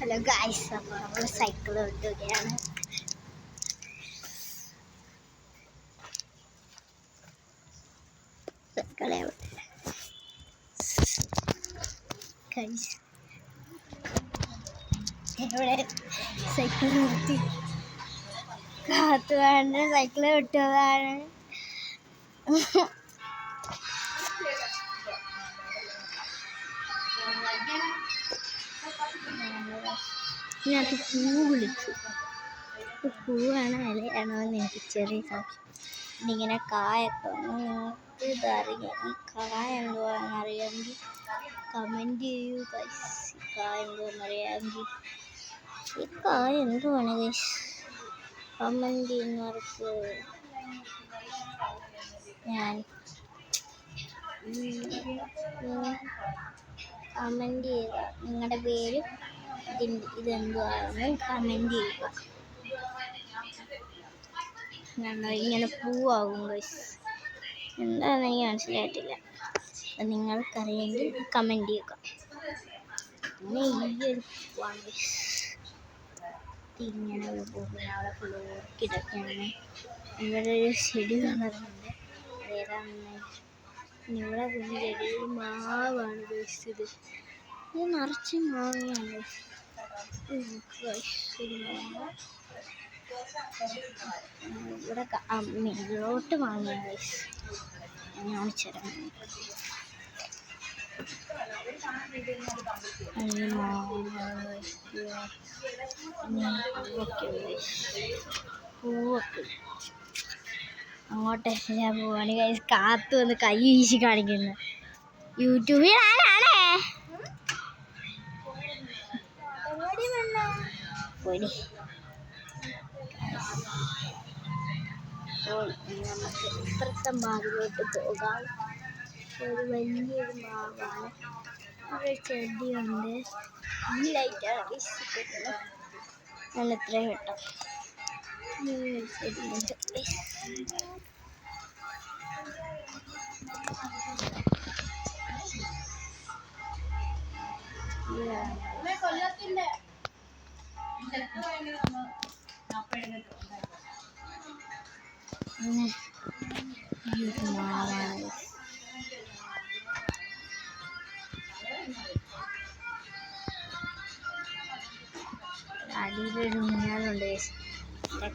Hello guys, അപ്പോൾ നമ്മൾ cycle ഓട്ടുകയാണ്. ഇവിടെ സൈക്കിൾ നിർത്തി കാത്തു വേണ്ട സൈക്കിൾ വിട്ടതാണ്. ഇതിനകത്ത് പൂ വിളിച്ചു. പൂവാണോ ഇലയാണോ എന്ന് എനിക്ക് ചെറിയ സംശയം. ഇങ്ങനെ കായൊക്കെ നിങ്ങൾക്ക് ഇതറിയാം. ഈ കായ എന്തുവാണെന്ന് അറിയാമെങ്കിൽ കമൻറ്റ് ചെയ്യൂ ഗൈസ്. ഈ കായ എന്തുവാണെന്നറിയാമെങ്കിൽ ഈ കായ എന്തുവാണ് ഗൈസ് കമൻറ്റ് ചെയ്യുന്നവർക്ക് ഞാൻ കമൻറ്റ് ചെയ്യുക. നിങ്ങളുടെ പേരും ഇതെന്തുവാണെന്ന് കമൻറ്റ് ചെയ്യുക. ഞങ്ങൾ ഇങ്ങനെ പൂവാകും ഗൈസ്. എന്താണെന്ന് എനിക്ക് മനസ്സിലായിട്ടില്ല. അത് നിങ്ങൾക്കറിയെങ്കിൽ കമൻറ്റ് ചെയ്യുക. പിന്നെ ഈ ഒരു പൂവാണ് ഗൈസ്. ഇങ്ങനെ പോകുന്ന അവിടെ ഫുള്ള് കിടക്കുകയാണ്. ഇവിടെ ഒരു ചെടി കാണുന്നുണ്ട്. ഏതാണെന്ന് ഇവിടെ ചെടി മാവാണ് ഗൈസ്. ഇത് നിറച്ച് മാങ്ങയാണ് ഇവിടെ മേലോട്ട് വാങ്ങിയാണ് ഗൈസ്. ഞാൻ കാണിച്ചു തരാം. പൂവൊക്കെ അങ്ങോട്ടെല്ലാം പോവാണ് ഗൈസ്. കാത്തു വന്ന് കൈ വീശി കാണിക്കുന്നു. യൂട്യൂബിൽ ആരാണേ പൊടി. അപ്പോൾ നമുക്ക് ഇപ്പുറത്തെ മാവിലോട്ട് പോകാം. ഒരു വലിയൊരു മാവാണ്. ഒരു ചെടിയുണ്ട്. ഈ ലൈറ്റാണ് ഇഷ്ടപ്പെടുന്നത്. ഞാൻ എത്രയും കേട്ടോ. ചെടിയുണ്ട്. അടിയിലൊരു ഊഞ്ഞാലുണ്ട്.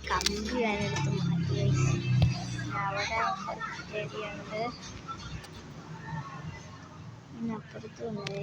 കമ്പി ഞാനെടുത്ത് മാറ്റി. അവിടെ ചെടിയുണ്ട്. പിന്നെ അപ്പുറത്തും ഉണ്ട്.